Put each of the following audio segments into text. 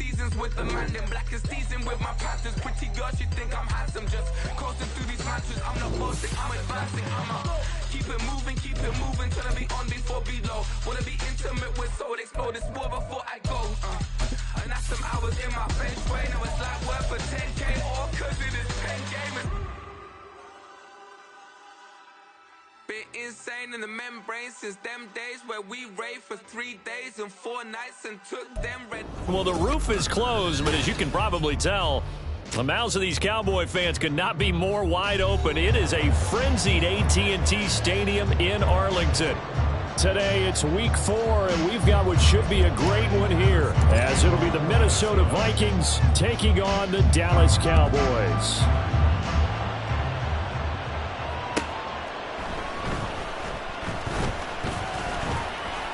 seasons with the man, then black is seasoned with my patterns. Pretty girls, you think I'm handsome, just coasting through these matches. I'm not boasting, I'm advancing, keep it moving, trying to be on before below. Wanna be intimate with soul, explode this war before I go. And that's some hours in my bench way. Now it's like work for 10K, all cause it is pen gaming. Been insane in the membrane since them days where we raved for 3 days and 4 nights and took them red. Well, the roof is closed, but as you can probably tell, the mouths of these Cowboy fans could not be more wide open. It is a frenzied AT&T Stadium in Arlington. Today, it's week 4, and we've got what should be a great one here, as it'll be the Minnesota Vikings taking on the Dallas Cowboys.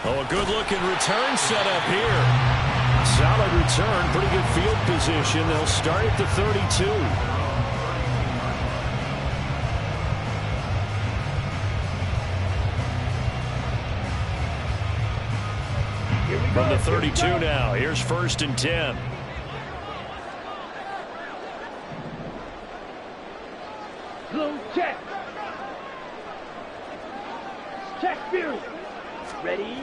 Oh, a good-looking return set up here. Solid return, pretty good field position. They'll start at the 32. From the 32 now, here's 1st and 10. Blue check. Check view. Ready?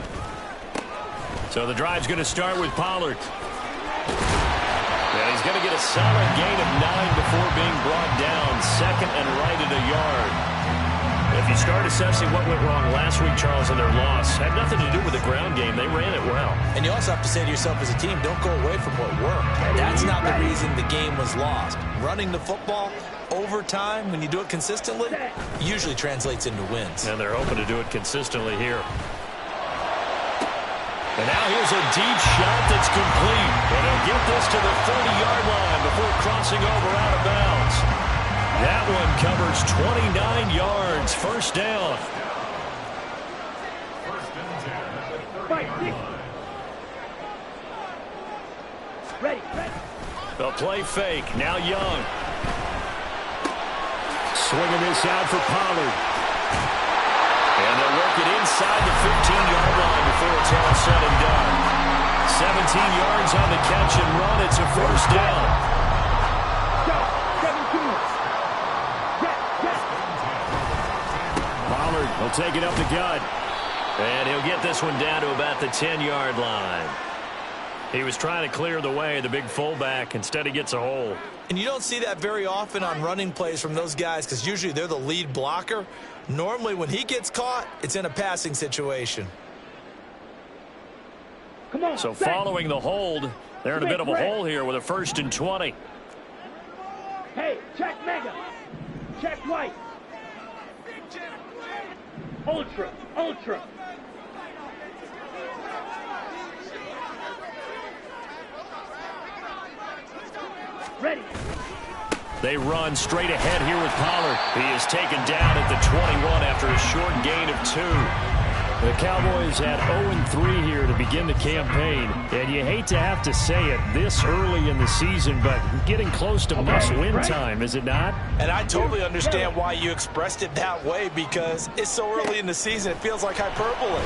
So the drive's going to start with Pollard. And he's going to get a solid gain of 9 before being brought down. 2nd and right at a yard. If you start assessing what went wrong last week, Charles, in their loss, had nothing to do with the ground game. They ran it well. And you also have to say to yourself as a team, don't go away from what worked. That's not the reason the game was lost. Running the football over time, when you do it consistently, usually translates into wins. And they're hoping to do it consistently here. And now here's a deep shot that's complete. And he'll get this to the 30-yard line before crossing over out of bounds. That one covers 29 yards. 1st down. Ready. A play fake. Now Young. Swinging this out for Pollard. And they'll work it inside the 15-yard line before it's all said and done. 17 yards on the catch and run. It's a 1st down. Pollard will take it up the gut. And he'll get this one down to about the 10-yard line. He was trying to clear the way, the big fullback. Instead, he gets a hole. And you don't see that very often on running plays from those guys because usually they're the lead blocker. Normally, when he gets caught, it's in a passing situation. Come on, so following the hold, they're in a bit of a hole here with a 1st and 20. Hey, check Mega. Check White. Ultra. Ready. They run straight ahead here with Pollard. He is taken down at the 21 after a short gain of 2. The Cowboys had 0-3 here to begin the campaign. And you hate to have to say it this early in the season, but getting close to must-win time, is it not? And I totally understand why you expressed it that way because it's so early in the season it feels like hyperbole.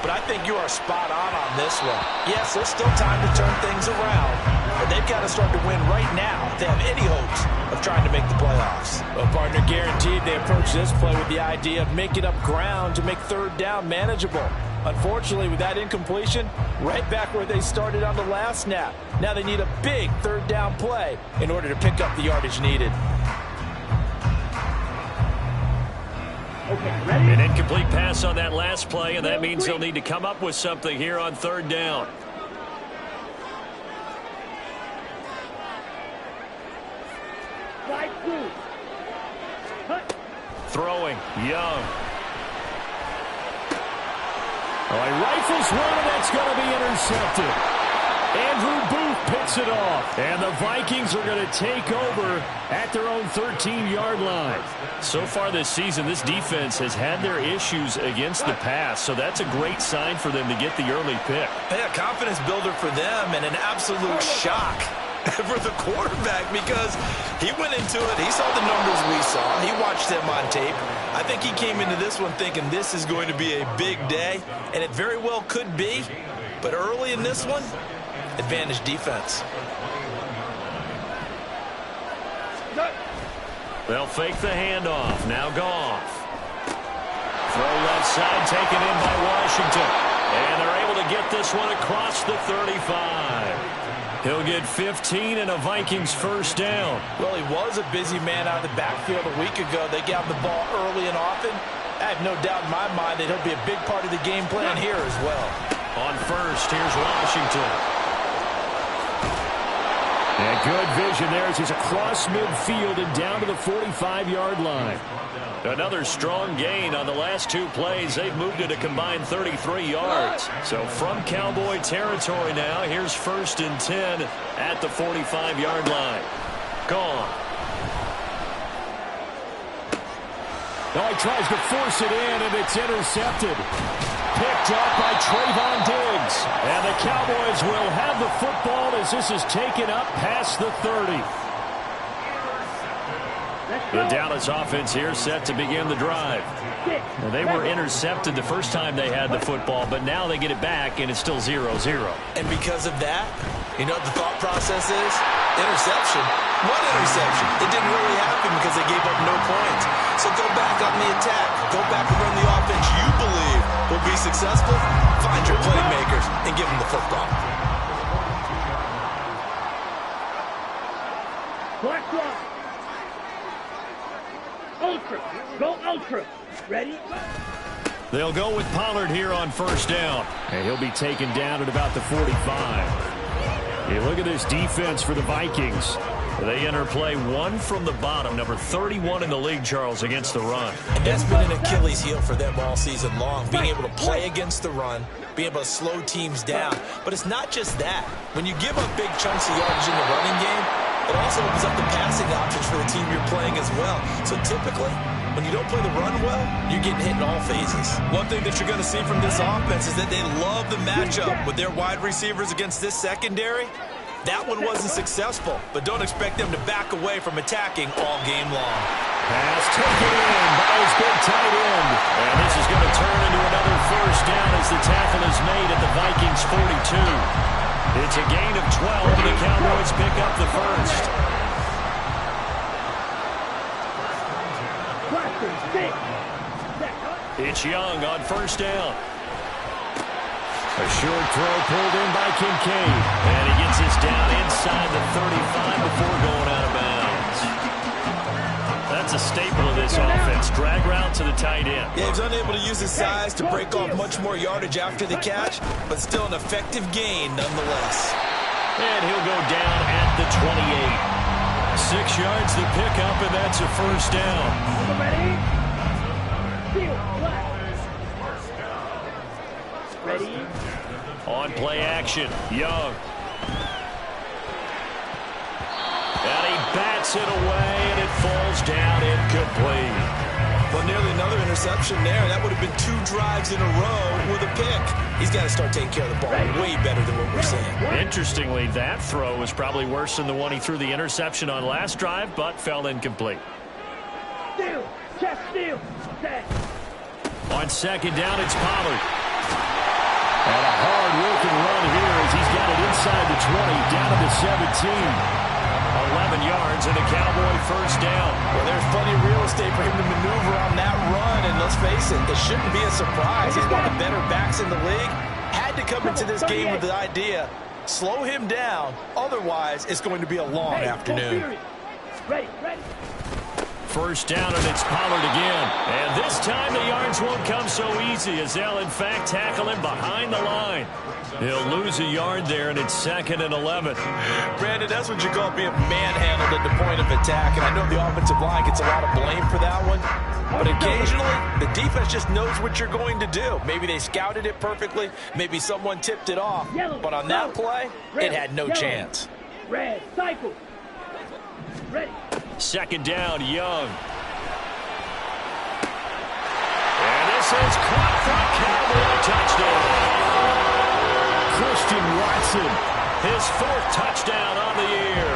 But I think you are spot on this one. Yes, there's still time to turn things around, but they've got to start to win right now if they have any hopes of trying to make the playoffs. Well, partner, guaranteed they approach this play with the idea of making up ground to make 3rd down manageable. Unfortunately, with that incompletion, right back where they started on the last snap. Now they need a big 3rd down play in order to pick up the yardage needed. Okay, ready? An incomplete pass on that last play, and that means they'll need to come up with something here on 3rd down. Throwing, Young. Oh, he rifles one, and that's going to be intercepted. Andrew Booth picks it off. And the Vikings are going to take over at their own 13-yard line. So far this season, this defense has had their issues against the pass, so that's a great sign for them to get the early pick. Yeah, confidence builder for them and an absolute shock for the quarterback because he went into it. He saw the numbers we saw. He watched them on tape. I think he came into this one thinking this is going to be a big day, and it very well could be. But early in this one, advantage defense. They'll fake the handoff. Now Goff. Throw left side, taken in by Washington. And they're able to get this one across the 35. He'll get 15 and a Vikings first down. Well, he was a busy man out of the backfield a week ago. They got the ball early and often. I have no doubt in my mind that he'll be a big part of the game plan here as well. On first, here's Washington. And good vision there as he's across midfield and down to the 45-yard line. Another strong gain on the last two plays. They've moved it a combined 33 yards. So from Cowboy territory now, here's 1st and 10 at the 45-yard line. Gone. Oh, he tries to force it in, and it's intercepted. Picked up by Trayvon Diggs. And the Cowboys will have the football as this is taken up past the 30. The Dallas offense here set to begin the drive. Now, they were intercepted the first time they had the football, but now they get it back, and it's still 0-0. And because of that, you know what the thought process is? Interception. What interception? It didn't really happen because they gave up no points. So go back on the attack. Go back and run the offense you believe will be successful. Find your playmakers and give them the football. Black rock. Ultra. Go ultra. Ready? They'll go with Pollard here on first down. And he'll be taken down at about the 45. Hey, look at this defense for the Vikings. They enter play one from the bottom, number 31 in the league, Charles, against the run. And that's been an Achilles heel for them all season long, being able to play against the run, being able to slow teams down. But it's not just that. When you give up big chunks of yardage in the running game, it also opens up the passing options for the team you're playing as well. So typically, when you don't play the run well, you're getting hit in all phases. One thing that you're going to see from this offense is that they love the matchup with their wide receivers against this secondary. That one wasn't successful, but don't expect them to back away from attacking all game long. Pass taken in by his big tight end. And this is going to turn into another first down as the tackle is made at the Vikings 42. It's a gain of 12, and the Cowboys pick up the first. It's Young on first down. A short throw pulled in by Kincaid. And he gets this down inside the 35 before going out of bounds. That's a staple of this offense. Drag route to the tight end. Yeah, he's unable to use his size to break off much more yardage after the catch, but still an effective gain nonetheless. And he'll go down at the 28. 6 yards to pick up, and that's a first down. Ready? On play action, Young. And he bats it away, and it falls down incomplete. Well, nearly another interception there. That would have been 2 drives in a row with a pick. He's got to start taking care of the ball way better than what we're seeing. Interestingly, that throw was probably worse than the one he threw the interception on last drive, but fell incomplete. Steal. Chest steal. Set. On second down, it's Pollard. And a hard-working run here as he's got it inside the 20, down to the 17. 11 yards and a Cowboy first down. Well, there's plenty of real estate for him to maneuver on that run, and let's face it, this shouldn't be a surprise. He's one of the better backs in the league. Had to come into this game with the idea, slow him down, otherwise it's going to be a long afternoon. Ready. First down, and it's Pollard again. And this time the yards won't come so easy as they'll, in fact, tackle him behind the line. He'll lose a yard there, and it's 2nd and 11. Brandon, that's what you call being manhandled at the point of attack, and I know the offensive line gets a lot of blame for that one. But occasionally, the defense just knows what you're going to do. Maybe they scouted it perfectly. Maybe someone tipped it off. But on that play, it had no chance. Red, cycle. Ready. Second down, Young. And this is caught for Cowboy touchdown. Christian Watson, his 4th touchdown on the year.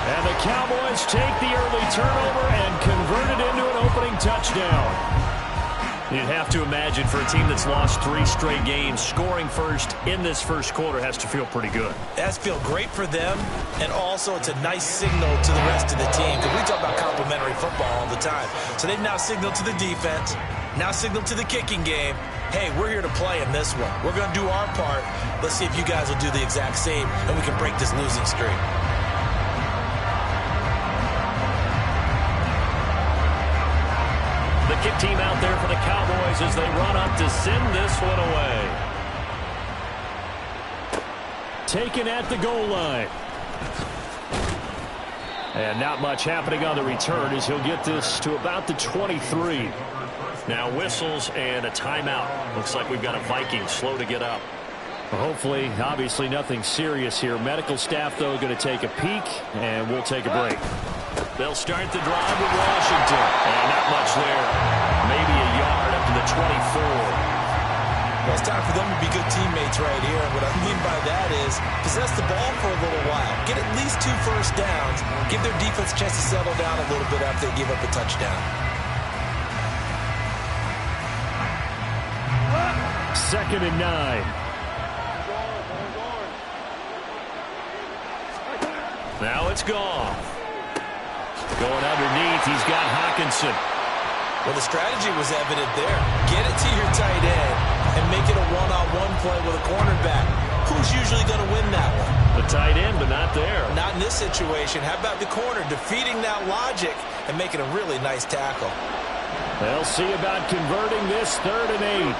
And the Cowboys take the early turnover and convert it into an opening touchdown. You'd have to imagine for a team that's lost 3 straight games, scoring first in this first quarter has to feel pretty good. It has to feel great for them, and also it's a nice signal to the rest of the team, because we talk about complementary football all the time. So they've now signaled to the defense, now signaled to the kicking game, hey, we're here to play in this one. We're going to do our part. Let's see if you guys will do the exact same, and we can break this losing streak. The kick team out there for the Cowboys as they run up to send this one away. Taken at the goal line. And not much happening on the return as he'll get this to about the 23. Now whistles and a timeout. Looks like we've got a Vikings slow to get up. Well, hopefully, obviously nothing serious here. Medical staff, though, going to take a peek, and we'll take a break. They'll start the drive with Washington. And not much there. Maybe a yard up to the 24. Well, it's time for them to be good teammates right here. And what I mean by that is possess the ball for a little while. Get at least 2 first downs. Give their defense a chance to settle down a little bit after they give up a touchdown. Second and 9. Now it's gone. Going underneath, he's got Hawkinson. Well, the strategy was evident there. Get it to your tight end and make it a one-on-one play with a cornerback. Who's usually going to win that one? The tight end, but not there. Not in this situation. How about the corner defeating that logic and making a really nice tackle? They'll see about converting this 3rd and 8.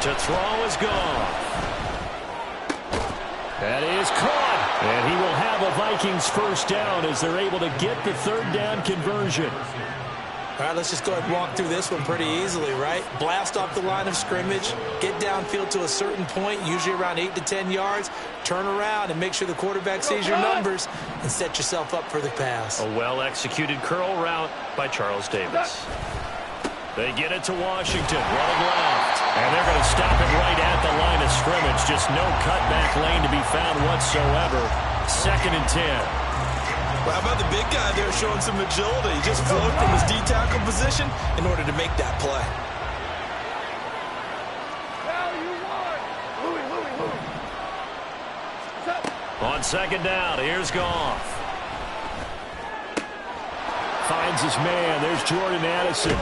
To throw is gone. That is caught. And he will have a Vikings first down as they're able to get the 3rd down conversion. All right, let's just go ahead and walk through this one pretty easily, right? Blast off the line of scrimmage, get downfield to a certain point, usually around 8 to 10 yards, turn around and make sure the quarterback sees your numbers and set yourself up for the pass. A well-executed curl route by Charles Davis. They get it to Washington, running left. And they're going to stop it right at the line of scrimmage. Just no cutback lane to be found whatsoever. 2nd and 10. Well, how about the big guy there showing some agility? He just flowed from his D-tackle position in order to make that play. On 2nd down, here's Goff. Finds his man. There's Jordan Addison.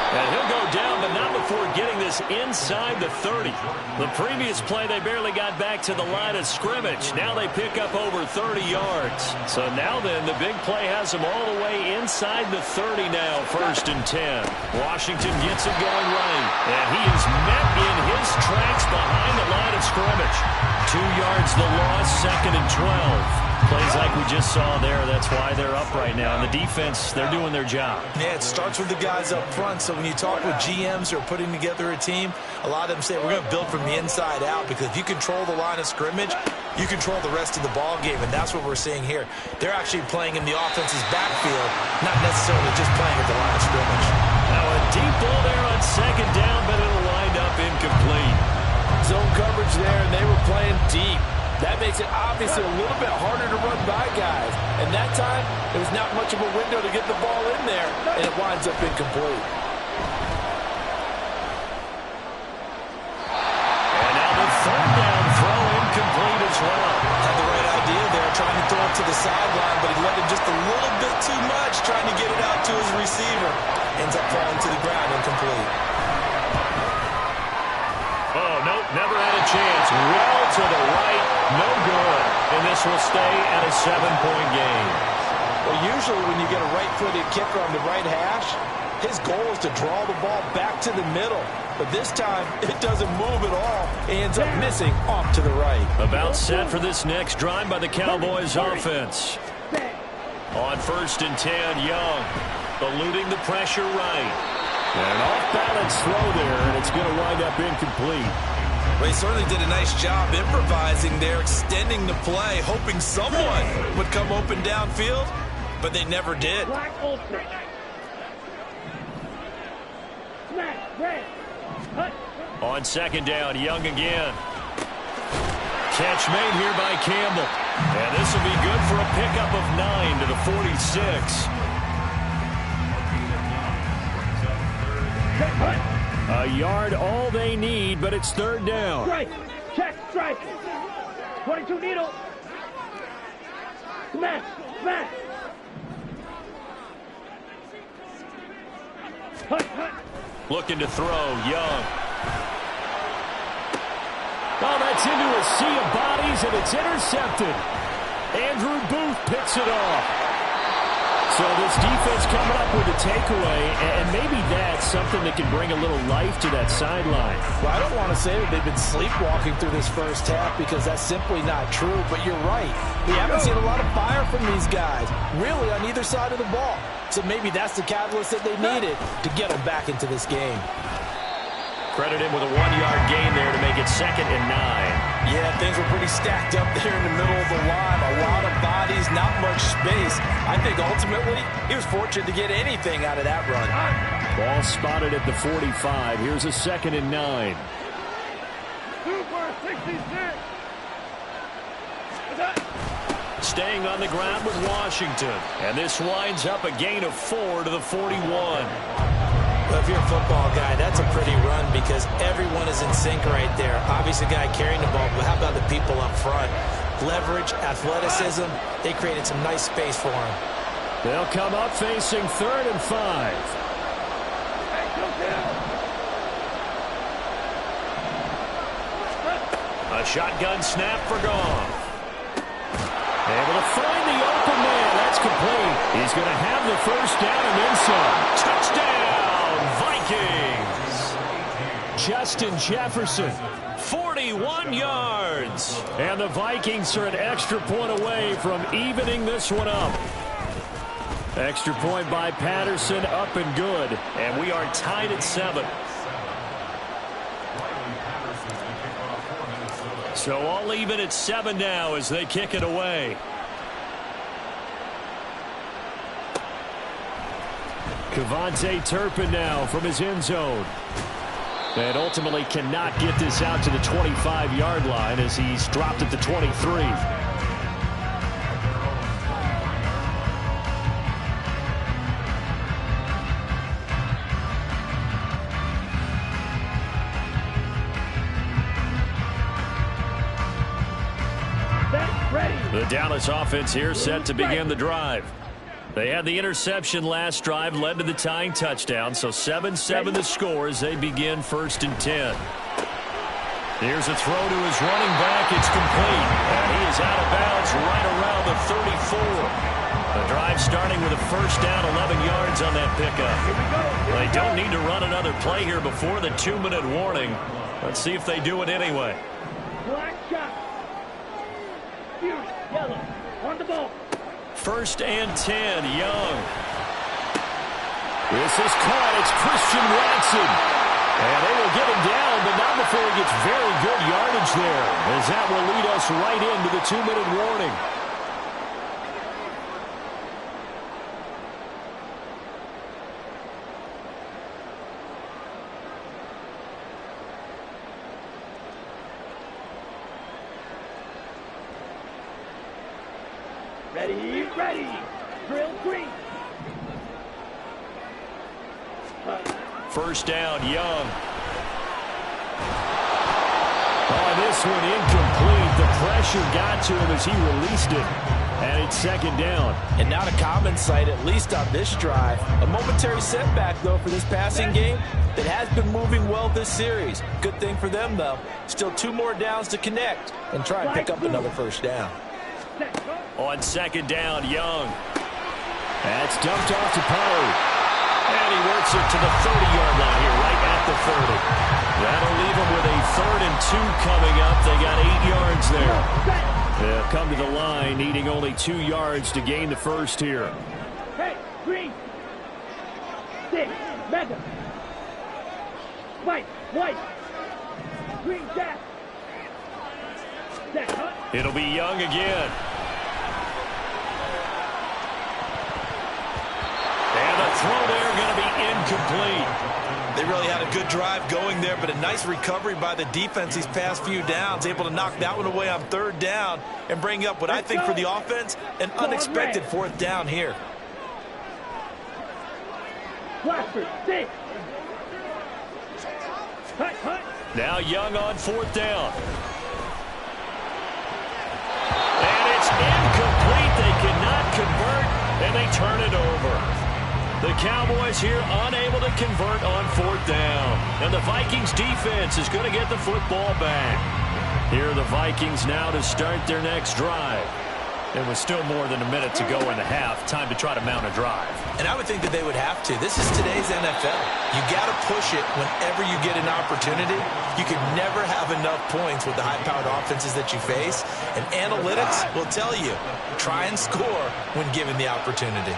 And he'll go down, but not before getting this inside the 30. The previous play, they barely got back to the line of scrimmage. Now they pick up over 30 yards. So now then, the big play has them all the way inside the 30 now, 1st and 10. Washington gets it going running. And he is met in his tracks behind the line of scrimmage. 2 yards the loss, 2nd and 12. Plays like we just saw there. That's why they're up right now. And the defense, they're doing their job. Yeah, it starts with the guys up front. So when you talk with GMs who are putting together a team, a lot of them say we're going to build from the inside out, because if you control the line of scrimmage, you control the rest of the ball game, and that's what we're seeing here. They're actually playing in the offense's backfield, not necessarily just playing at the line of scrimmage. Now a deep ball there on 2nd down, but it'll wind up incomplete. Zone coverage there, and they were playing deep. That makes it obviously a little bit harder to run by guys. And that time, there was not much of a window to get the ball in there, and it winds up incomplete. And now the 3rd down throw incomplete as well. Had the right idea there, trying to throw it to the sideline, but he let it just a little bit too much, trying to get it out to his receiver. Ends up falling to the ground, incomplete. Oh, nope, never had a chance. Well to the right, no good. And this will stay at a 7-point game. Well, usually when you get a right-footed kicker on the right hash, his goal is to draw the ball back to the middle. But this time, it doesn't move at all. He ends up missing off to the right. About set for this next drive by the Cowboys offense. On 1st and 10, Young eluding the pressure right. And an off-balance throw there, and it's going to wind up incomplete. Well, he certainly did a nice job improvising there, extending the play, hoping someone would come open downfield, but they never did. On 2nd down, Young again. Catch made here by Campbell. And this will be good for a pickup of 9 to the 46. A yard all they need, but it's third down. Strike. Check. Strike. 22 needle. Smash. Smash. Hut. Hut. Looking to throw, Young. Oh, that's into a sea of bodies, and it's intercepted. Andrew Booth picks it off. So this defense coming up with a takeaway, and maybe that's something that can bring a little life to that sideline. Well, I don't want to say that they've been sleepwalking through this first half because that's simply not true, but you're right. We haven't seen a lot of fire from these guys, really, on either side of the ball. So maybe that's the catalyst that they needed to get them back into this game. Credit him with a 1-yard gain there to make it 2nd and 9. Yeah, things were pretty stacked up there in the middle of the line. A lot of bodies, not much space. I think ultimately he was fortunate to get anything out of that run. Ball spotted at the 45. Here's a 2nd and 9. Super 66. Staying on the ground with Washington. And this winds up a gain of 4 to the 41. Well, if you're a football guy, that's a pretty run because everyone is in sync right there. Obviously, the guy carrying the ball, but how about the people up front? Leverage, athleticism, they created some nice space for him. They'll come up facing 3rd and 5. A shotgun snap for Goff. Able to find the open man. That's complete. He's going to have the first down and then some. Touchdown, Vikings. Justin Jefferson, 41 yards. And the Vikings are an extra point away from evening this one up. Extra point by Patterson, up and good. And we are tied at 7. So all even at 7 now as they kick it away. Kevontae Turpin now from his end zone. And ultimately cannot get this out to the 25-yard line as he's dropped at the 23. The Dallas offense here set to begin the drive. They had the interception last drive, led to the tying touchdown, so 7-7 the score as they begin 1st and 10. Here's a throw to his running back. It's complete, and he is out of bounds right around the 34. The drive starting with a first down, 11 yards on that pickup. They don't need to run another play here before the 2-minute warning. Let's see if they do it anyway. Black shot. Yellow. On the ball. 1st and 10, Young. This is caught. It's Christian Watson. And they will get him down, but not before he gets very good yardage there, as that will lead us right into the 2-minute warning. Ready, ready. Drill green. First down, Young. Oh, this one incomplete. The pressure got to him as he released it. And it's 2nd down. And not a common sight, at least on this drive. A momentary setback, though, for this passing game that has been moving well this series. Good thing for them, though. Still 2 more downs to connect and try and pick up another first down. On 2nd down, Young. That's dumped off to Poe. And he works it to the 30-yard line here, right at the 30. That'll leave him with a 3rd and 2 coming up. They got 8 yards there. They'll come to the line, needing only 2 yards to gain the first here. Hey, green. 6, mega. White. Green jack. It'll be Young again. And the throw there going to be incomplete. They really had a good drive going there, but a nice recovery by the defense these past few downs, able to knock that one away on 3rd down and bring up what I think for the offense, an unexpected 4th down here. Blackford, 6. Now Young on 4th down. And it's incomplete. They cannot convert, and they turn it over. The Cowboys here unable to convert on 4th down. And the Vikings defense is going to get the football back. Here are the Vikings now to start their next drive. It was still more than a minute to go in the half. Time to try to mount a drive. And I would think that they would have to. This is today's NFL. You got to push it whenever you get an opportunity. You can never have enough points with the high-powered offenses that you face. And analytics will tell you, try and score when given the opportunity.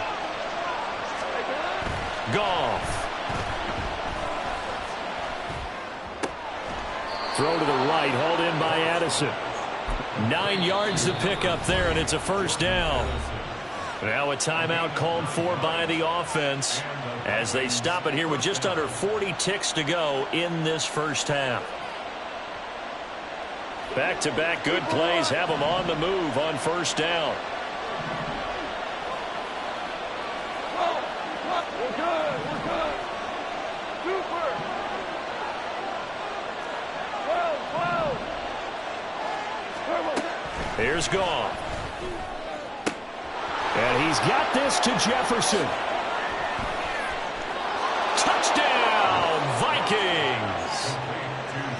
Goff. Throw to the right, hauled in by Addison. 9 yards to pick up there, and it's a 1st down. Now a timeout called for by the offense as they stop it here with just under 40 ticks to go in this 1st half. Back-to-back good plays have them on the move on 1st down. We're good. Super. 12. Here's Goff. And he's got this to Jefferson. Touchdown, Vikings.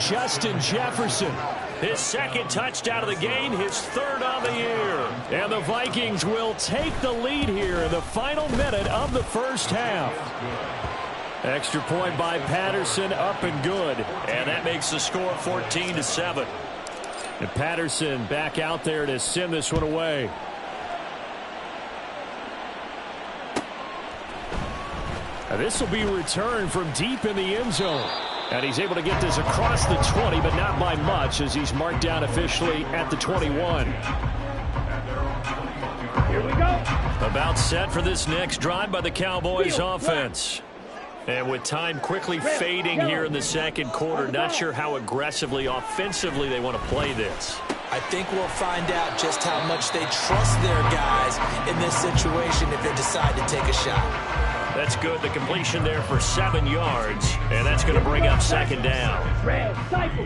Justin Jefferson. His 2nd touchdown of the game, his 3rd on the year. And the Vikings will take the lead here in the final minute of the 1st half. Extra point by Patterson, up and good. And that makes the score 14-7. And Patterson back out there to send this one away. This will be returned from deep in the end zone. And he's able to get this across the 20, but not by much as he's marked down officially at the 21. Here we go. About set for this next drive by the Cowboys offense. And with time quickly fading here in the 2nd quarter, not sure how aggressively, offensively they want to play this. I think we'll find out just how much they trust their guys in this situation if they decide to take a shot. That's good. The completion there for 7 yards, and that's going to bring up 2nd down. Red cycle.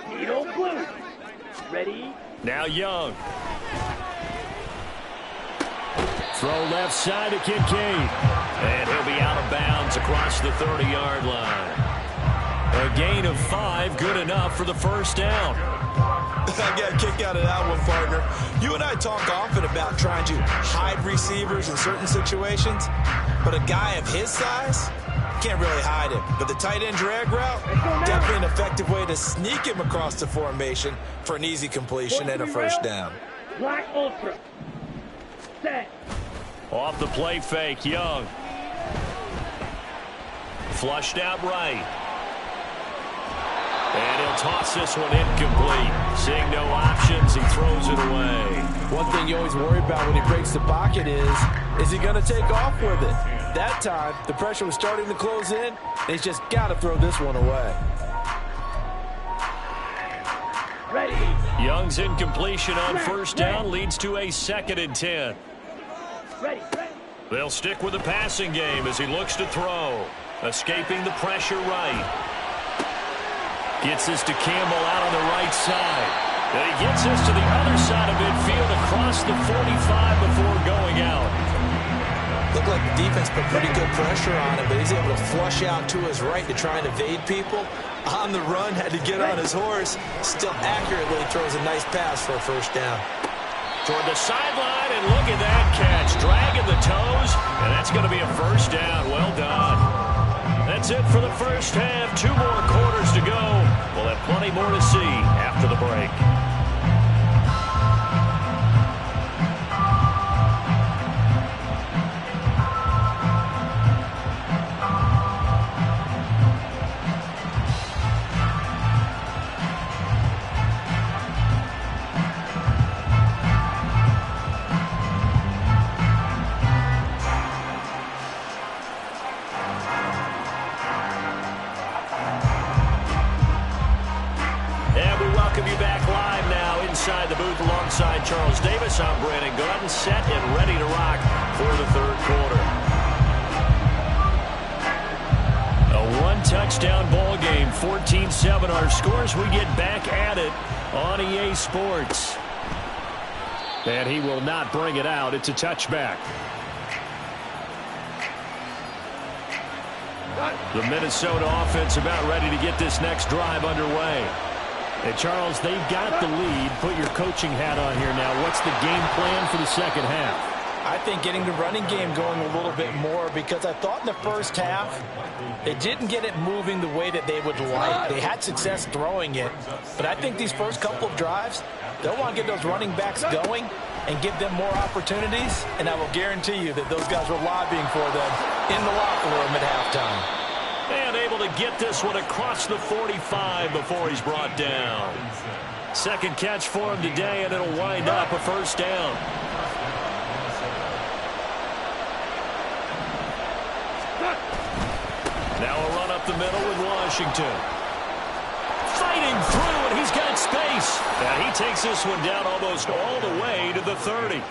Needle blue. Ready? Now Young. Throw left side to Kincaid. And he'll be out of bounds across the 30-yard line. A gain of 5, good enough for the 1st down. I got a kick out of that one, partner. You and I talk often about trying to hide receivers in certain situations, but a guy of his size can't really hide him. But the tight end drag route, definitely an effective way to sneak him across the formation for an easy completion and a 1st down. Black Ultra. Set. Off the play fake, Young. Flushed out right. And he'll toss this one incomplete. Seeing no options, he throws it away. One thing you always worry about when he breaks the pocket is he going to take off with it? That time, the pressure was starting to close in, and he's just got to throw this one away. Ready. Young's incompletion on 1st down leads to a 2nd and 10. Ready. They'll stick with the passing game as he looks to throw. Escaping the pressure right. Gets this to Campbell out on the right side. And he gets this to the other side of midfield across the 45 before going out. Looked like the defense put pretty good pressure on him, but he's able to flush out to his right to try and evade people. On the run, had to get on his horse. Still accurately throws a nice pass for a 1st down. Toward the sideline, and look at that catch. Dragging the toes, and that's going to be a 1st down. Well done. That's it for the 1st half. 2 more quarters to go. We'll have plenty more to see after the break. Inside the booth alongside Charles Davis, I'm Brandon Gordon, set and ready to rock for the 3rd quarter. 3-touchdown ball game. 14-7 our scores. We get back at it on EA Sports. And he will not bring it out. It's a touchback. The Minnesota offense about ready to get this next drive underway. And Charles, they've got the lead. Put your coaching hat on here now. What's the game plan for the second half? I think getting the running game going a little bit more, because I thought in the first half they didn't get it moving the way that they would like. They had success throwing it, but I think these first couple of drives, they'll want to get those running backs going and give them more opportunities, and I will guarantee you that those guys were lobbying for them in the locker room at halftime. And able to get this one across the 45 before he's brought down. Second catch for him today, and it'll wind up a first down. Now a run up the middle with Washington. Fighting through, and he's got space. And he takes this one down almost all the way to the 30.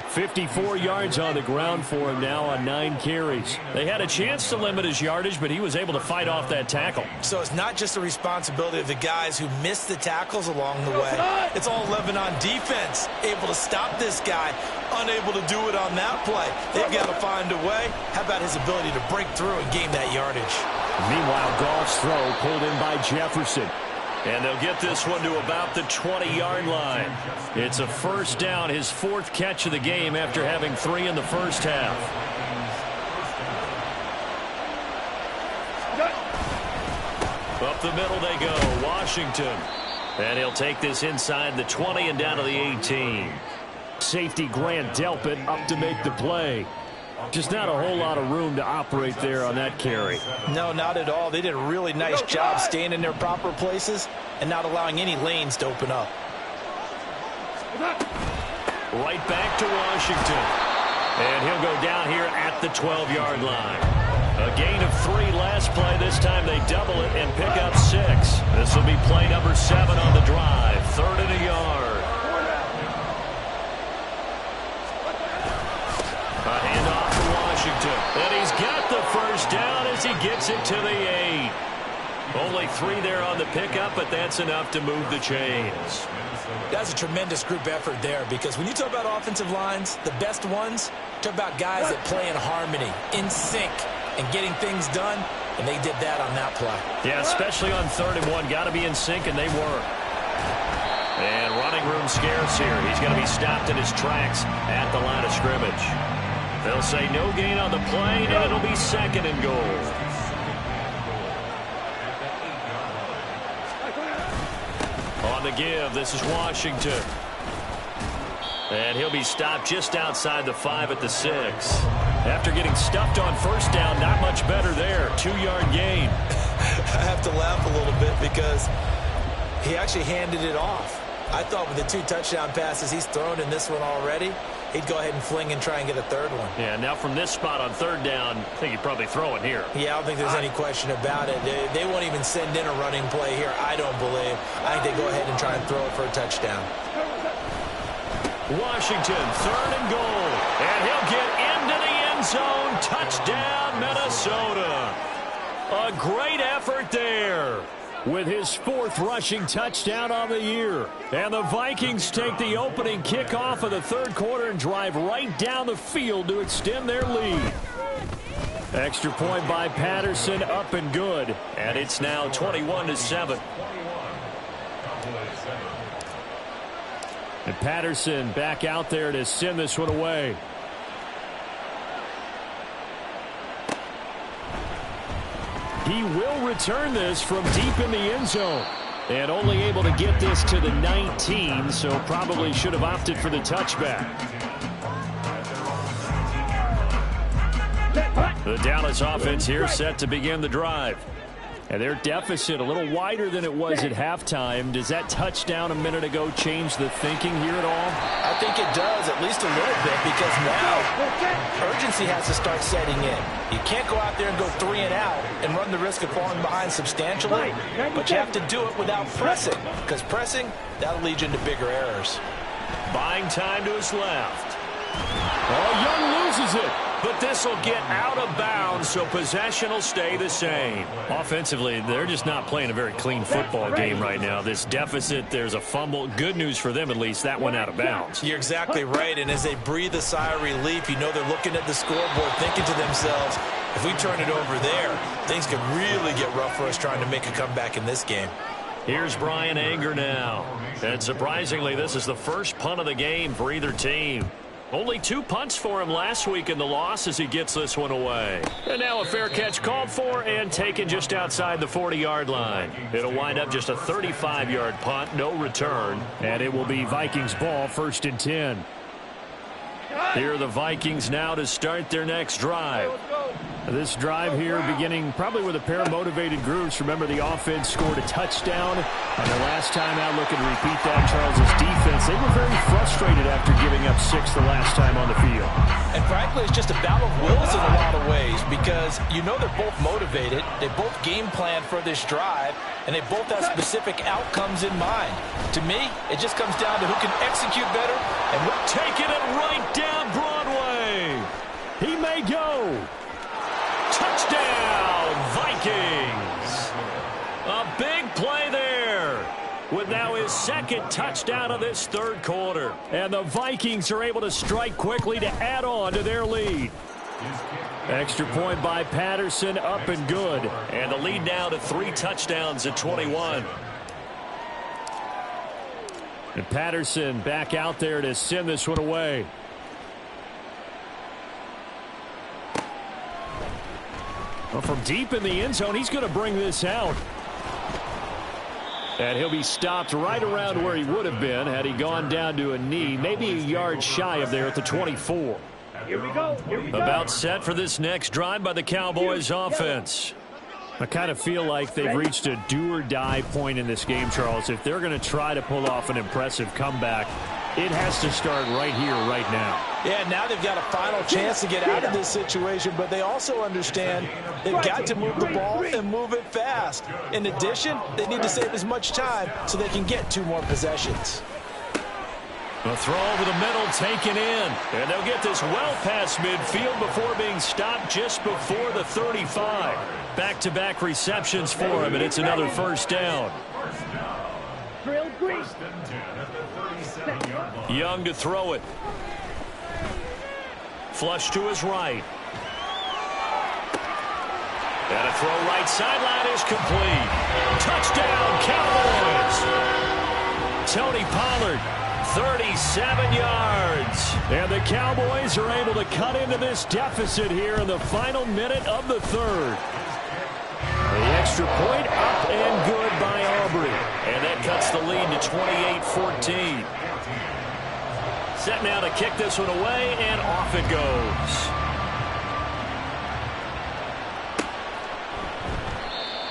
54 yards on the ground for him now on 9 carries. They had a chance to limit his yardage, but he was able to fight off that tackle. So it's not just the responsibility of the guys who missed the tackles along the way. It's all 11 on defense, able to stop this guy, unable to do it on that play. They've got to find a way. How about his ability to break through and gain that yardage? Meanwhile, Goff's throw pulled in by Jefferson. And they'll get this one to about the 20-yard line. It's a first down, his 4th catch of the game after having 3 in the first half. Up the middle they go, Washington. And he'll take this inside the 20 and down to the 18. Safety Grant Delpit up to make the play. Just not a whole lot of room to operate there on that carry. No, not at all. They did a really nice job staying in their proper places and not allowing any lanes to open up. Right back to Washington. And he'll go down here at the 12-yard line. A gain of 3 last play. This time they double it and pick up 6. This will be play number 7 on the drive. 3rd and a yard. A handoff to Washington. And he's got the first down as he gets it to the 8. Only 3 there on the pickup, but that's enough to move the chains. That's a tremendous group effort there, because when you talk about offensive lines, the best ones, talk about guys that play in harmony, in sync, and getting things done, and they did that on that play. Yeah, especially on 3rd and 1. Got to be in sync, and they were. And running room scarce here. He's going to be stopped in his tracks at the line of scrimmage. They'll say no gain on the play, and it'll be 2nd and goal. On the give, this is Washington. And he'll be stopped just outside the 5 at the 6. After getting stuffed on first down, not much better there. 2-yard gain. I have to laugh a little bit because he actually handed it off. I thought with the 2 touchdown passes he's thrown in this one already, he'd go ahead and fling and try and get a 3rd one. Yeah, now from this spot on 3rd down, I think he'd probably throw it here. Yeah, I don't think there's any question about it. They won't even send in a running play here, I don't believe. I think they go ahead and try and throw it for a touchdown. Washington, 3rd and goal. And he'll get into the end zone. Touchdown, Minnesota. A great effort there with his 4th rushing touchdown on the year. And the Vikings take the opening kickoff of the 3rd quarter and drive right down the field to extend their lead. Extra point by Patterson, up and good. And it's now 21-7. And Patterson back out there to send this one away. He will return this from deep in the end zone. And only able to get this to the 19, so probably should have opted for the touchback. The Dallas offense here set to begin the drive. And their deficit a little wider than it was at halftime. Does that touchdown a minute ago change the thinking here at all? I think it does, at least a little bit, because now urgency has to start setting in. You can't go out there and go 3 and out and run the risk of falling behind substantially, but you have to do it without pressing, because pressing, that'll lead you into bigger errors. Buying time to his left. Oh, Young loses it. but this will get out of bounds, so possession will stay the same. Offensively, they're just not playing a very clean football game right now. This deficit, there's a fumble. Good news for them, at least. That went out of bounds. You're exactly right, and as they breathe a sigh of relief, you know they're looking at the scoreboard, thinking to themselves, if we turn it over there, things could really get rough for us trying to make a comeback in this game. Here's Brian Anger now. And surprisingly, this is the first punt of the game for either team. Only 2 punts for him last week in the loss as he gets this one away. And now a fair catch called for and taken just outside the 40-yard line. It'll wind up just a 35-yard punt, no return. And it will be Vikings ball, 1st and 10. Here are the Vikings now to start their next drive. This drive here beginning probably with a pair of motivated groups. Remember, the offense scored a touchdown. And the last time out, looking to repeat that, Charles' defense, they were very frustrated after giving up 6 the last time on the field. And frankly, it's just a battle of wills in a lot of ways because you know they're both motivated. They both game plan for this drive, and they both have specific outcomes in mind. To me, it just comes down to who can execute better and taking it right down Broadway. He may go. Touchdown, Vikings. A big play there with now his 2nd touchdown of this 3rd quarter. And the Vikings are able to strike quickly to add on to their lead. Extra point by Patterson, up and good. And the lead now to 3 touchdowns at 21. And Patterson back out there to send this one away. Well, from deep in the end zone, he's going to bring this out. And he'll be stopped right around where he would have been had he gone down to a knee, maybe a yard shy of there at the 24. Here we go. Here we go. About set for this next drive by the Cowboys offense. I kind of feel like they've reached a do-or-die point in this game, Charles. If they're going to try to pull off an impressive comeback, it has to start right here, right now. Yeah, now they've got a final chance to get out of this situation, but they also understand they've got to move the ball and move it fast. In addition, they need to save as much time so they can get 2 more possessions. A throw over the middle taken in. And they'll get this well past midfield before being stopped just before the 35. Back-to-back receptions for him, and it's another 1st down. Young to throw it. Flush to his right. And a throw right sideline is complete. Touchdown, Cowboys. Tony Pollard, 37 yards. And the Cowboys are able to cut into this deficit here in the final minute of the 3rd. The extra point up and good by Aubrey. And that cuts the lead to 28-14. Set now to kick this one away, and off it goes.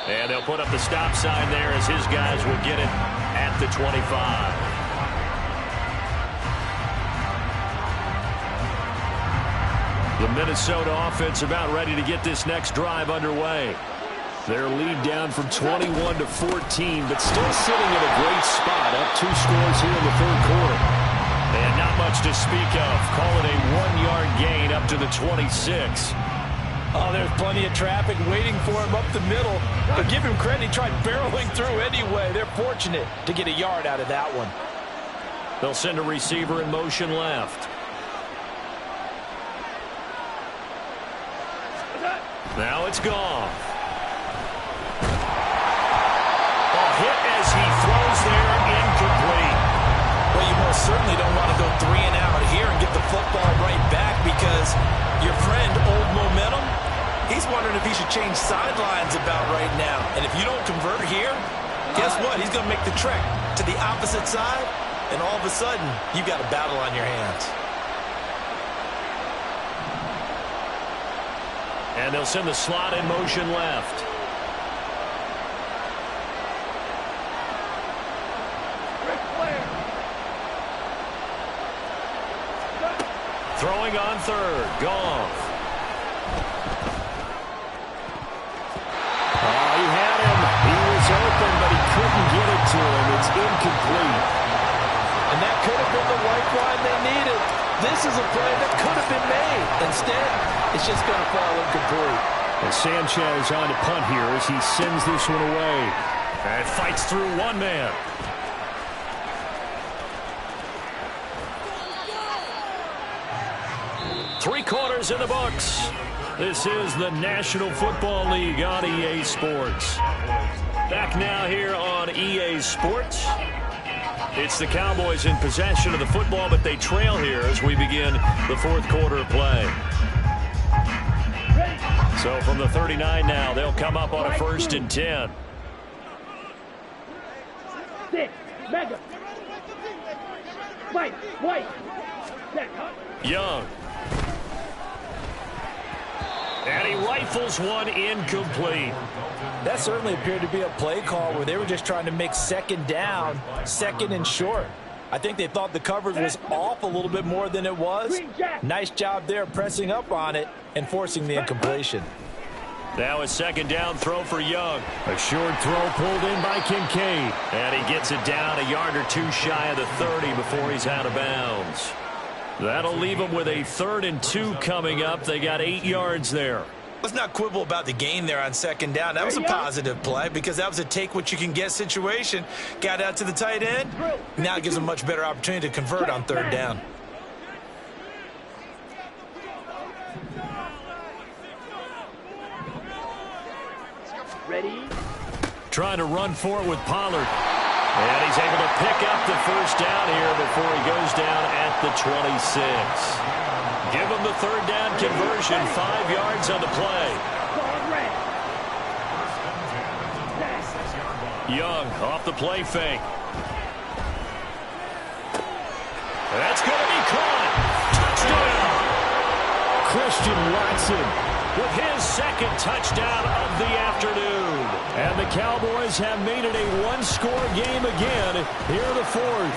And they'll put up the stop sign there as his guys will get it at the 25. The Minnesota offense about ready to get this next drive underway. Their lead down from 21 to 14, but still sitting in a great spot, up 2 scores here in the 3rd quarter. And not much to speak of. Call it a 1-yard gain up to the 26. Oh, there's plenty of traffic waiting for him up the middle. But give him credit, he tried barreling through anyway. They're fortunate to get a yard out of that one. They'll send a receiver in motion left. Now it's gone. Hit as he throws there, incomplete. Well, you most certainly don't want to go 3 and out here and get the football right back because your friend, Old Momentum, he's wondering if he should change sidelines about right now. And if you don't convert here, guess what? He's going to make the trek to the opposite side, and all of a sudden, you've got a battle on your hands. And they'll send the slot in motion left. Throwing on 3rd, Goff. Oh, he had him. He was open, but he couldn't get it to him. It's incomplete. And that could have been the lifeline they needed. This is a play that could have been made. Instead, it's just going to fall incomplete. And Sanchez on to punt here as he sends this one away. And fights through one man. Three quarters in the books. This is the National Football League on EA Sports. Back now here on EA Sports. It's the Cowboys in possession of the football, but they trail here as we begin the fourth quarter of play. So from the 39 now, they'll come up on a 1st and 10. Six, mega. White. Young. And he rifles one incomplete. That certainly appeared to be a play call where they were just trying to make second down, second and short. I think they thought the coverage was off a little bit more than it was. Nice job there pressing up on it and forcing the incompletion. Now a second down throw for Young. A short throw pulled in by Kincaid. And he gets it down a yard or two shy of the 30 before he's out of bounds. That'll leave them with a 3rd and 2 coming up. They got 8 yards there. Let's not quibble about the gain there on second down. That was a positive play because that was a take-what-you-can-get situation. Got out to the tight end. Now it gives them a much better opportunity to convert on 3rd down. Ready? Trying to run for it with Pollard. And he's able to pick up the 1st down here before he goes down at the 26. Give him the 3rd down conversion, 5 yards on the play. Young off the play fake. That's going to be caught. Touchdown. Christian Watson with his 2nd touchdown of the afternoon. And the Cowboys have made it a one-score game again here in the 4th.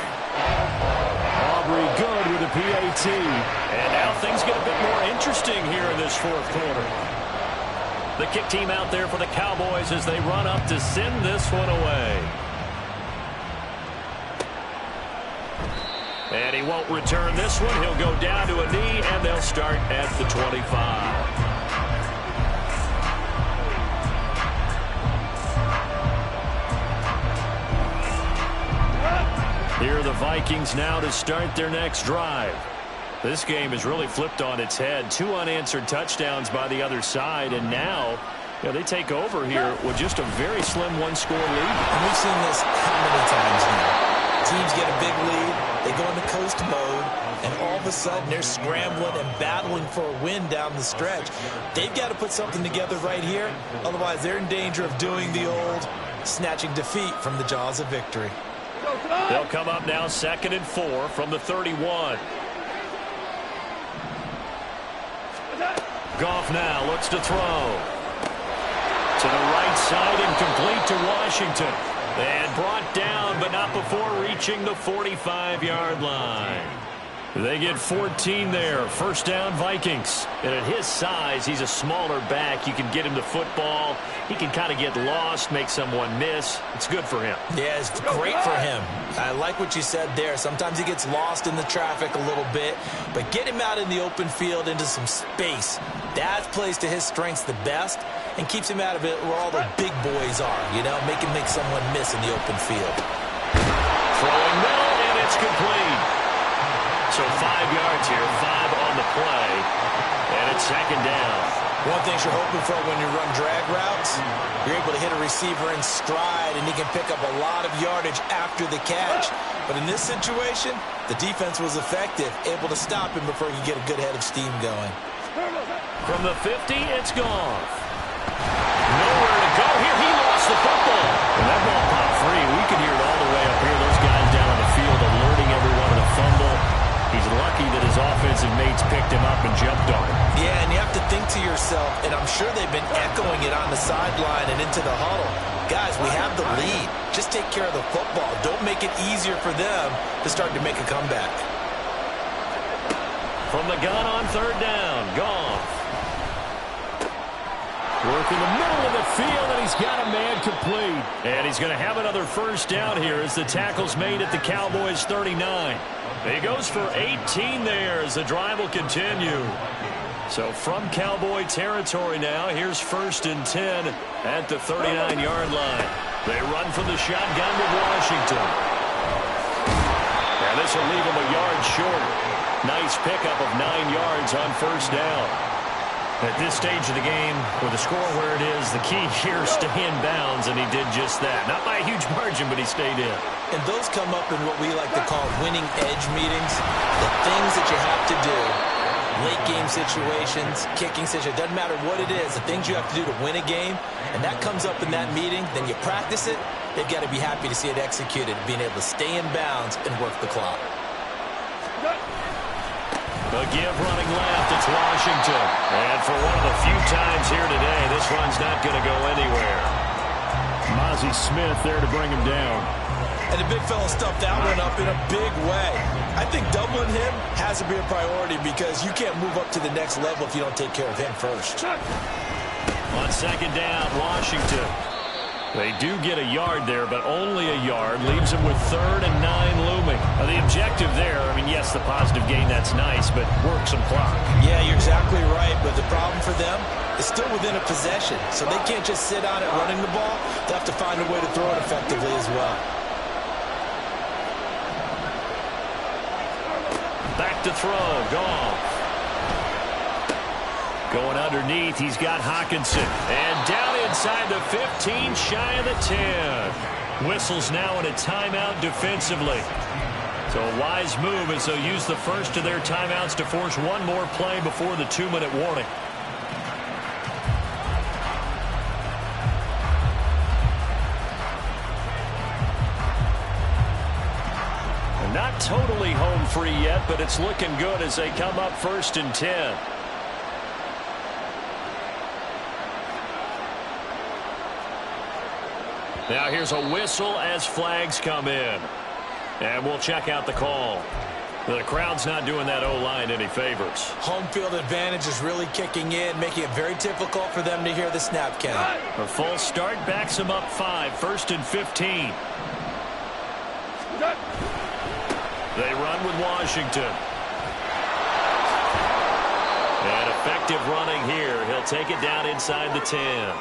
Aubrey good with the PAT. And now things get a bit more interesting here in this 4th quarter. The kick team out there for the Cowboys as they run up to send this one away. And he won't return this one. He'll go down to a knee, and they'll start at the 25. Here are the Vikings now to start their next drive. This game has really flipped on its head. 2 unanswered touchdowns by the other side, and now they take over here with just a very slim one-score lead. And we've seen this how many times now? Teams get a big lead, they go into coast mode, and all of a sudden they're scrambling and battling for a win down the stretch. They've got to put something together right here, otherwise they're in danger of doing the old snatching defeat from the jaws of victory. They'll come up now 2nd and 4 from the 31. Goff now looks to throw. To the right side, incomplete to Washington. And brought down, but not before reaching the 45-yard line. They get 14 there. 1st down, Vikings. And at his size, he's a smaller back. You can get him the football. He can kind of get lost, make someone miss. It's good for him. Yeah, it's great for him. I like what you said there. Sometimes he gets lost in the traffic a little bit, but get him out in the open field into some space. That plays to his strengths the best and keeps him out of it where all the big boys are, make him make someone miss in the open field. Throwing middle, and it's complete. So 5 yards here, 5 on the play, and it's 2nd down. One thing you're hoping for when you run drag routes, you're able to hit a receiver in stride, and he can pick up a lot of yardage after the catch. But in this situation, the defense was effective, able to stop him before he could get a good head of steam going. From the 50, it's Goff. Nowhere to go here. He lost the football. And that ball popped free. We can hear it all the way up here. Those guys down on the field alerting everyone of the fumble. He's lucky that his offensive mates picked him up and jumped on him. Yeah, and you have to think to yourself, and I'm sure they've been echoing it on the sideline and into the huddle. Guys, we have the lead. Just take care of the football. Don't make it easier for them to start to make a comeback. From the gun on 3rd down, Goff. Working the middle of the field, and he's got a man complete. And he's going to have another first down here as the tackle's made at the Cowboys' 39. He goes for 18 there as the drive will continue. So from Cowboy territory now, here's 1st and 10 at the 39-yard line. They run from the shotgun with Washington. And this will leave him a yard short. Nice pickup of 9 yards on first down. At this stage of the game, with the score where it is, the key here is stay in bounds, and he did just that. Not by a huge margin, but he stayed in. And those come up in what we like to call winning edge meetings. The things that you have to do, late game situations, kicking situations, doesn't matter what it is, the things you have to do to win a game, and that comes up in that meeting, then you practice it, they've got to be happy to see it executed, being able to stay in bounds and work the clock. A give running left, it's Washington. And for one of the few times here today, this run's not going to go anywhere. Mozzie Smith there to bring him down. And the big fella stuffed that one up in a big way. I think doubling him has to be a priority because you can't move up to the next level if you don't take care of him first. On second down, Washington. They do get a yard there, but only a yard. Leaves them with 3rd and 9 looming. The objective there, I mean, yes, the positive gain, that's nice, but work some clock. Yeah, you're exactly right, but the problem for them is still within a possession, so they can't just sit on it running the ball. They have to find a way to throw it effectively as well. Back to throw, Goff. Going underneath, he's got Hawkinson. And down inside the 15, shy of the 10. Whistles now in a timeout defensively. So a wise move as they'll use the first of their timeouts to force one more play before the 2-minute warning. They're not totally home free yet, but it's looking good as they come up 1st and 10. Now here's a whistle as flags come in. And we'll check out the call. The crowd's not doing that O-line any favors. Home field advantage is really kicking in, making it very difficult for them to hear the snap count. A full start backs them up 5, 1st and 15. They run with Washington. And effective running here. He'll take it down inside the 10.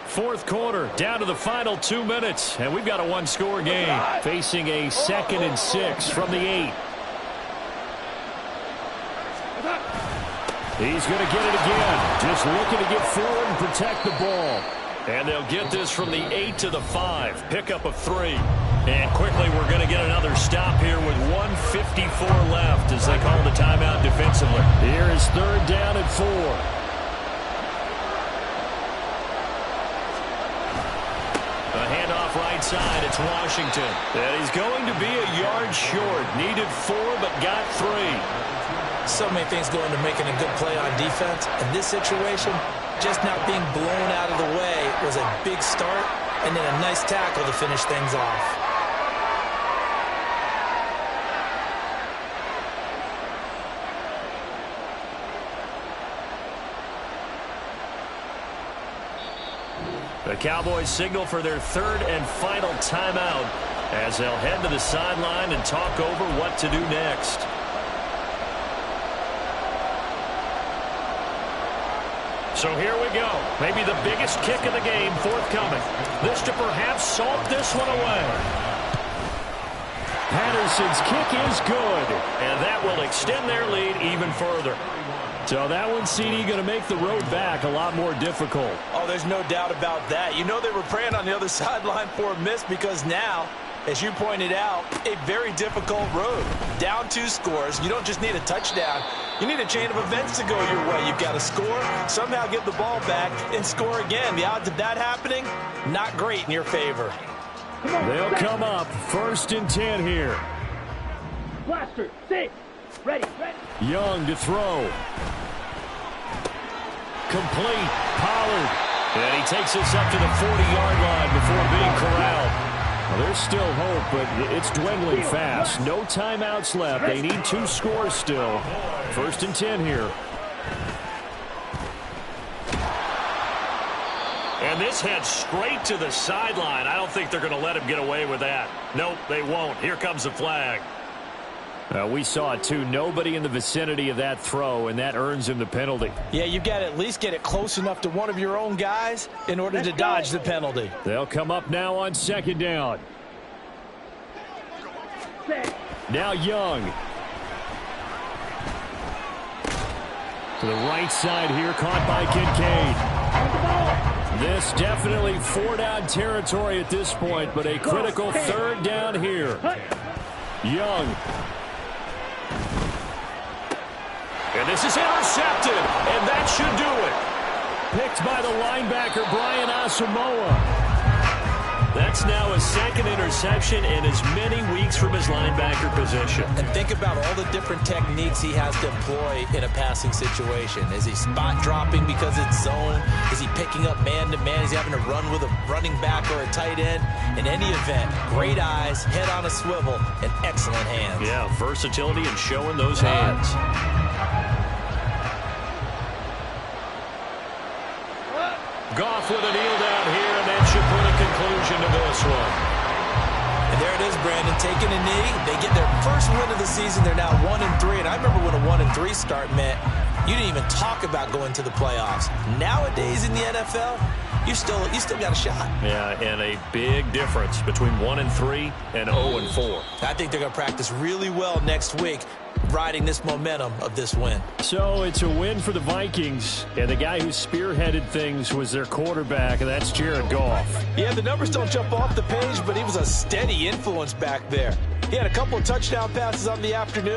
4th quarter, down to the final 2 minutes, and we've got a one-score game. Facing a 2nd and 6 from the 8. He's going to get it again. Just looking to get forward and protect the ball. And they'll get this from the 8 to the 5. Pickup of 3. And quickly we're going to get another stop here with 1:54 left as they call the timeout defensively. Here is 3rd down and 4. Right side, it's Washington. And he's going to be a yard short. Needed 4, but got 3. So many things go into making a good play on defense. In this situation, just not being blown out of the way was a big start, and then a nice tackle to finish things off. The Cowboys signal for their 3rd and final timeout as they'll head to the sideline and talk over what to do next. So here we go. Maybe the biggest kick of the game forthcoming. This to perhaps salt this one away. Patterson's kick is good, and that will extend their lead even further. So that one, CD, going to make the road back a lot more difficult. Oh, there's no doubt about that. You know they were praying on the other sideline for a miss because now, as you pointed out, a very difficult road. Down 2 scores. You don't just need a touchdown. You need a chain of events to go your way. You've got to score, somehow get the ball back, and score again. The odds of that happening, not great in your favor. They'll come up 1st and 10 here. Blaster, 6. Ready. Young to throw. Complete. Pollard. And he takes this up to the 40-yard line before being corralled. Well, there's still hope, but it's dwindling fast. No timeouts left. They need 2 scores still. 1st and 10 here. And this heads straight to the sideline. I don't think they're going to let him get away with that. Nope, they won't. Here comes the flag. We saw it, too. Nobody in the vicinity of that throw, and that earns him the penalty. Yeah, you've got to at least get it close enough to one of your own guys in order to dodge the penalty. They'll come up now on second down. Now Young. To the right side here, caught by Kincaid. This definitely four-down territory at this point, but a critical third down here. Young. And this is intercepted, and that should do it. Picked by the linebacker, Brian Asamoah. That's now his second interception in as many weeks from his linebacker position. And think about all the different techniques he has to employ in a passing situation. Is he spot dropping because it's zone? Is he picking up man-to-man? Is he having to run with a running back or a tight end? In any event, great eyes, head on a swivel, and excellent hands. Yeah, versatility and showing those hands. Goff with a kneel down here, and that should put a conclusion to this one. And there it is, Brandon, taking a knee. They get their first win of the season. They're now 1-3, and I remember when a 1-3 start meant you didn't even talk about going to the playoffs. Nowadays in the NFL, you still got a shot. Yeah, and a big difference between 1-3 and 0-4. I think they're going to practice really well next week, riding this momentum of this win. So it's a win for the Vikings, and the guy who spearheaded things was their quarterback, and that's Jared Goff. Yeah, the numbers don't jump off the page, but he was a steady influence back there. He had a couple of touchdown passes on the afternoon.